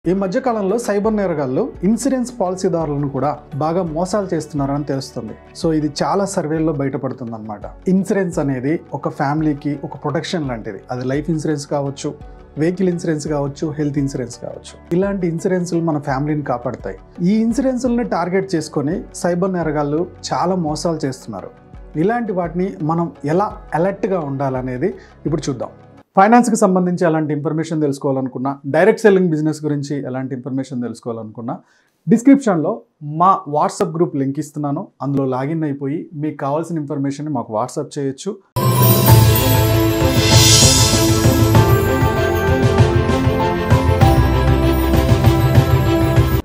ఈ మధ్య కాలంలో సైబర్ నేరగాళ్ళు ఇన్సూరెన్స్ పాలసీదారులను కూడా బాగా మోసాలు చేస్తున్నారని తెలుస్తుంది. సో ఇది చాలా సర్వేల్లో బయటపడుతుంది అన్నమాట. ఇన్సూరెన్స్ అనేది ఒక ఫ్యామిలీకి ఒక ప్రొటెక్షన్ లాంటిది. అది లైఫ్ ఇన్సూరెన్స్ కావచ్చు, వెహికల్ ఇన్సూరెన్స్ కావచ్చు, హెల్త్ ఇన్సూరెన్స్ కావచ్చు. ఇలాంటి ఇన్సూరెన్స్లు మన ఫ్యామిలీని కాపాడతాయి. ఈ ఇన్సూరెన్స్లని టార్గెట్ చేసుకొని సైబర్ నేరగాళ్ళు చాలా మోసాలు చేస్తున్నారు. ఇలాంటి వాటిని మనం ఎలా అలర్ట్గా ఉండాలనేది ఇప్పుడు చూద్దాం. ఫైనాన్స్కి సంబంధించి ఎలాంటి ఇన్ఫర్మేషన్ తెలుసుకోవాలనుకున్నా, డైరెక్ట్ సెల్లింగ్ బిజినెస్ గురించి ఎలాంటి ఇన్ఫర్మేషన్ తెలుసుకోవాలనుకున్నా, డిస్క్రిప్షన్లో మా వాట్సాప్ గ్రూప్ లింక్ ఇస్తున్నాను. అందులో లాగిన్ అయిపోయి మీకు కావాల్సిన ఇన్ఫర్మేషన్ మాకు వాట్సాప్ చేయొచ్చు.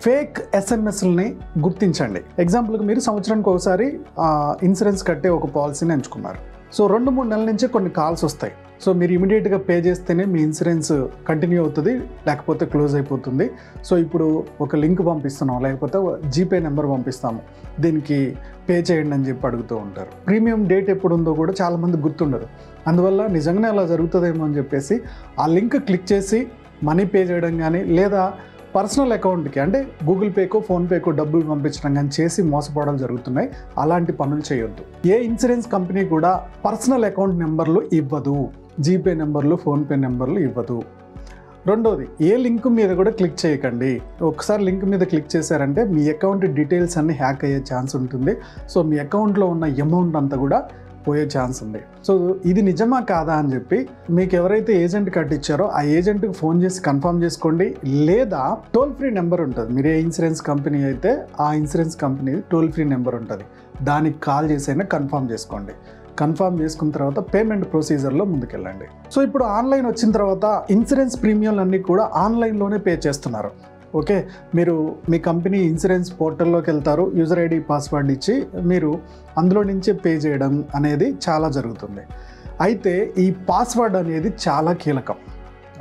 ఫేక్ ఎస్ఎంఎస్లని గుర్తించండి. ఎగ్జాంపుల్కి మీరు సంవత్సరానికి ఒకసారి ఇన్సూరెన్స్ కట్టే ఒక పాలసీని ఎంచుకున్నారు. సో 2-3 నెలల నుంచే కొన్ని కాల్స్ వస్తాయి. సో మీరు ఇమీడియట్గా పే చేస్తేనే మీ ఇన్సూరెన్స్ కంటిన్యూ అవుతుంది, లేకపోతే క్లోజ్ అయిపోతుంది. సో ఇప్పుడు ఒక లింక్ పంపిస్తున్నాం, లేకపోతే జీపే నెంబర్ పంపిస్తాము, దీనికి పే చేయండి అని చెప్పి అడుగుతూ ఉంటారు. ప్రీమియం డేట్ ఎప్పుడు ఉందో కూడా చాలామంది గుర్తుండదు. అందువల్ల నిజంగానే అలా జరుగుతుందేమో అని చెప్పేసి ఆ లింక్ క్లిక్ చేసి మనీ పే చేయడం కానీ, లేదా పర్సనల్ అకౌంట్కి అంటే గూగుల్ పేకో ఫోన్పేకో డబ్బులు పంపించడం కానీ చేసి మోసపోవడాలు జరుగుతున్నాయి. అలాంటి పనులు చేయొద్దు. ఏ ఇన్సూరెన్స్ కంపెనీ కూడా పర్సనల్ అకౌంట్ నెంబర్లు ఇవ్వదు, జీపే నెంబర్లు, ఫోన్పే నెంబర్లు ఇవ్వదు. రెండోది, ఏ లింక్ మీద కూడా క్లిక్ చేయకండి. ఒకసారి లింక్ మీద క్లిక్ చేశారంటే మీ అకౌంట్ డీటెయిల్స్ అన్నీ హ్యాక్ అయ్యే ఛాన్స్ ఉంటుంది. సో మీ అకౌంట్లో ఉన్న అమౌంట్ అంతా కూడా పోయే ఛాన్స్ ఉంది. సో ఇది నిజమా కాదా అని చెప్పి మీకు ఎవరైతే ఏజెంట్ కట్టించారో ఆ ఏజెంట్కి ఫోన్ చేసి కన్ఫర్మ్ చేసుకోండి. లేదా టోల్ ఫ్రీ నెంబర్ ఉంటుంది. మీరు ఏ ఇన్సూరెన్స్ కంపెనీ అయితే ఆ insurance company toll free number ఉంటుంది, దానికి కాల్ చేసైనా కన్ఫర్మ్ చేసుకోండి. కన్ఫర్మ్ చేసుకున్న తర్వాత పేమెంట్ ప్రొసీజర్లో ముందుకెళ్ళండి. సో ఇప్పుడు ఆన్లైన్ వచ్చిన తర్వాత ఇన్సూరెన్స్ ప్రీమియంలు అన్నీ కూడా ఆన్లైన్లోనే పే చేస్తున్నారు. ఓకే, మీరు మీ కంపెనీ ఇన్సూరెన్స్ పోర్టల్లోకి వెళ్తారు, యూజర్ ఐడి పాస్వర్డ్ ఇచ్చి మీరు అందులో నుంచే పే చేయడం అనేది చాలా జరుగుతుంది. అయితే ఈ పాస్వర్డ్ అనేది చాలా కీలకం.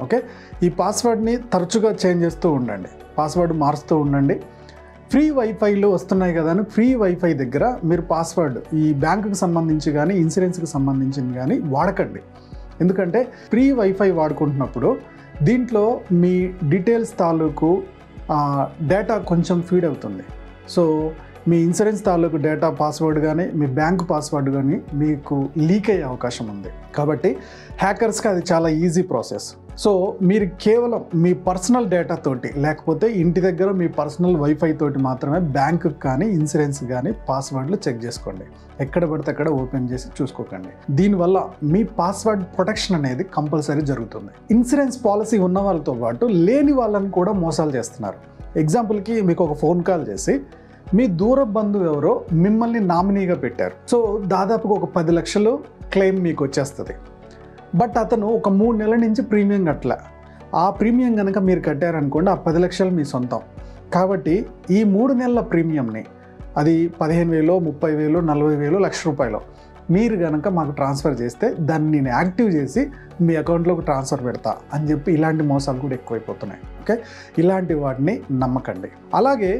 ఓకే, ఈ పాస్వర్డ్ని తరచుగా చేంజ్ చేస్తూ ఉండండి, పాస్వర్డ్ మారుస్తూ ఉండండి. ఫ్రీ వైఫైలు వస్తున్నాయి కదా అని ఫ్రీ వైఫై దగ్గర మీరు పాస్వర్డ్ ఈ బ్యాంకుకి సంబంధించి కానీ ఇన్సూరెన్స్కి సంబంధించింది కానీ వాడకండి. ఎందుకంటే ఫ్రీ వైఫై వాడుకుంటున్నప్పుడు దీంట్లో మీ డీటెయిల్స్ తాలూకు డేటా కొంచెం ఫీడ్ అవుతుంది. సో మీ ఇన్సూరెన్స్ తాలూకు డేటా పాస్వర్డ్ కానీ మీ బ్యాంకు పాస్వర్డ్ కానీ మీకు లీక్ అయ్యే అవకాశం ఉంది. కాబట్టి హ్యాకర్స్కి అది చాలా ఈజీ ప్రాసెస్. సో మీరు కేవలం మీ పర్సనల్ డేటా తోటి, లేకపోతే ఇంటి దగ్గర మీ పర్సనల్ వైఫై తోటి మాత్రమే బ్యాంకుకి కానీ ఇన్సూరెన్స్ కానీ పాస్వర్డ్లు చెక్ చేసుకోండి. ఎక్కడ పడితే అక్కడ ఓపెన్ చేసి చూసుకోకండి. దీనివల్ల మీ పాస్వర్డ్ ప్రొటెక్షన్ అనేది కంపల్సరీ జరుగుతుంది. ఇన్సూరెన్స్ పాలసీ ఉన్న వాళ్ళతో పాటు లేని వాళ్ళని కూడా మోసాలు చేస్తున్నారు. ఎగ్జాంపుల్కి మీకు ఒక ఫోన్ కాల్ చేసి మీ దూర బంధువు ఎవరో మిమ్మల్ని నామినీగా పెట్టారు. సో దాదాపుగా ఒక 10 లక్షలు క్లెయిమ్ మీకు వచ్చేస్తుంది. బట్ అతను ఒక 3 నెలల నుంచి ప్రీమియం కట్టలే. ఆ ప్రీమియం కనుక మీరు కట్టారనుకోండి, ఆ 10 లక్షలు మీ సొంతం. కాబట్టి ఈ 3 నెలల ప్రీమియంని, అది 15,000, 30,000, 40,000, ₹1,00,000 మీరు కనుక మాకు ట్రాన్స్ఫర్ చేస్తే దాన్ని నేను యాక్టివ్ చేసి మీ అకౌంట్లోకి ట్రాన్స్ఫర్ పెడతా అని చెప్పి ఇలాంటి మోసాలు కూడా ఎక్కువైపోతున్నాయి. ఓకే, ఇలాంటి వాటిని నమ్మకండి. అలాగే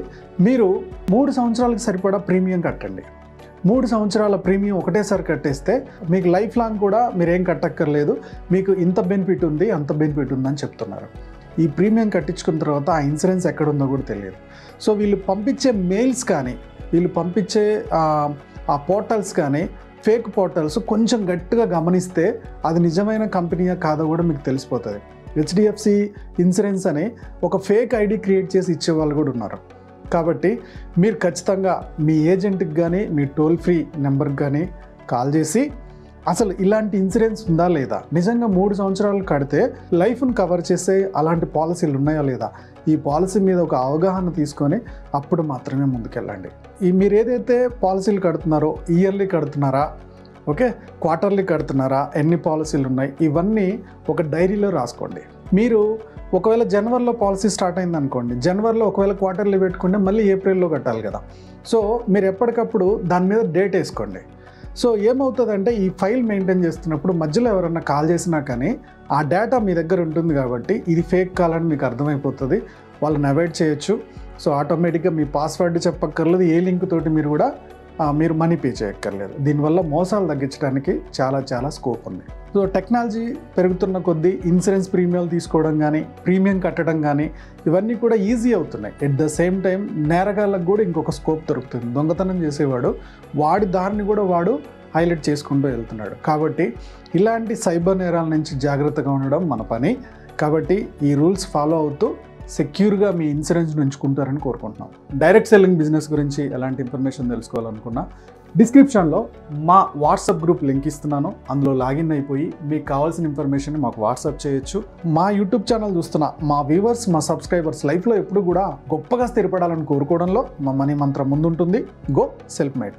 మీరు 3 సంవత్సరాలకు సరిపడా ప్రీమియం కట్టండి. 3 సంవత్సరాల ప్రీమియం ఒకటేసారి కట్టేస్తే మీకు లైఫ్ లాంగ్ కూడా మీరేం కట్టక్కర్లేదు, మీకు ఇంత బెనిఫిట్ ఉంది అంత బెనిఫిట్ ఉందని చెప్తున్నారు. ఈ ప్రీమియం కట్టించుకున్న తర్వాత ఆ ఇన్సూరెన్స్ ఎక్కడుందో కూడా తెలియదు. సో వీళ్ళు పంపించే మెయిల్స్ కానీ, వీళ్ళు పంపించే ఆ పోర్టల్స్ కానీ ఫేక్ పోర్టల్స్ కొంచెం గట్టిగా గమనిస్తే అది నిజమైన కంపెనీయా కాదో కూడా మీకు తెలిసిపోతుంది. హెచ్డిఎఫ్సి ఇన్సూరెన్స్ అని ఒక ఫేక్ ఐడి క్రియేట్ చేసి ఇచ్చే వాళ్ళు కూడా ఉన్నారు. కాబట్టి మీరు ఖచ్చితంగా మీ ఏజెంట్కి కానీ మీ టోల్ ఫ్రీ నెంబర్కి కానీ కాల్ చేసి అసలు ఇలాంటి ఇన్సూరెన్స్ ఉందా లేదా, నిజంగా 3 సంవత్సరాలు కడితే లైఫ్ను కవర్ చేసే అలాంటి పాలసీలు ఉన్నాయా లేదా, ఈ పాలసీ మీద ఒక అవగాహన తీసుకొని అప్పుడు మాత్రమే ముందుకెళ్ళండి. మీరు ఏదైతే పాలసీలు కడుతున్నారో ఇయర్లీ కడుతున్నారా, ఓకే, క్వార్టర్లీ కడుతున్నారా, ఎన్ని పాలసీలు ఉన్నాయి, ఇవన్నీ ఒక డైరీలో రాసుకోండి. మీరు ఒకవేళ జనవరిలో పాలసీ స్టార్ట్ అయింది అనుకోండి, జనవరిలో ఒకవేళ క్వార్టర్లీ పెట్టుకుంటే మళ్ళీ ఏప్రిల్లో కట్టాలి కదా. సో మీరు ఎప్పటికప్పుడు దాని మీద డేట్ వేసుకోండి. సో ఏమవుతుందంటే ఈ ఫైల్ మెయింటైన్ చేస్తున్నప్పుడు మధ్యలో ఎవరన్నా కాల్ చేసినా కానీ ఆ డేటా మీ దగ్గర ఉంటుంది కాబట్టి ఇది ఫేక్ కాల్ అని మీకు అర్థమైపోతుంది. వాళ్ళని అవాయిడ్ చేయొచ్చు. సో ఆటోమేటిక్గా మీ పాస్వర్డ్ చెప్పక్కర్లేదు, ఏ లింక్ తోటి మీరు కూడా మీరు మనీ పే చేయక్కర్లేదు. దీనివల్ల మోసాలు తగ్గించడానికి చాలా స్కోప్ ఉంది. సో టెక్నాలజీ పెరుగుతున్న కొద్దీ ఇన్సూరెన్స్ ప్రీమియాలు తీసుకోవడం కానీ, ప్రీమియం కట్టడం కానీ ఇవన్నీ కూడా ఈజీ అవుతున్నాయి. ఎట్ ద సేమ్ టైం నేరగాళ్ళకు కూడా ఇంకొక స్కోప్ దొరుకుతుంది. దొంగతనం చేసేవాడు వాడి దారిని కూడా వాడు హైలైట్ చేసుకుంటూ వెళ్తున్నాడు. కాబట్టి ఇలాంటి సైబర్ నేరాల నుంచి జాగ్రత్తగా ఉండడం మన పని. కాబట్టి ఈ రూల్స్ ఫాలో అవుతూ సెక్యూర్గా మీ ఇన్సూరెన్స్ ఉంచుకుంటారని కోరుకుంటున్నాం. డైరెక్ట్ సెల్లింగ్ బిజినెస్ గురించి ఎలాంటి ఇన్ఫర్మేషన్ తెలుసుకోవాలనుకున్నా డిస్క్రిప్షన్లో మా వాట్సాప్ గ్రూప్ లింక్ ఇస్తున్నాను. అందులో లాగిన్ అయిపోయి మీకు కావాల్సిన ఇన్ఫర్మేషన్ మాకు వాట్సాప్ చేయొచ్చు. మా యూట్యూబ్ ఛానల్ చూస్తున్న మా వ్యూవర్స్, మా సబ్స్క్రైబర్స్ లైఫ్లో ఎప్పుడు కూడా గొప్పగా స్థిరపడాలని కోరుకోవడంలో మా మనీ మంత్రం ముందుంటుంది. Go self made.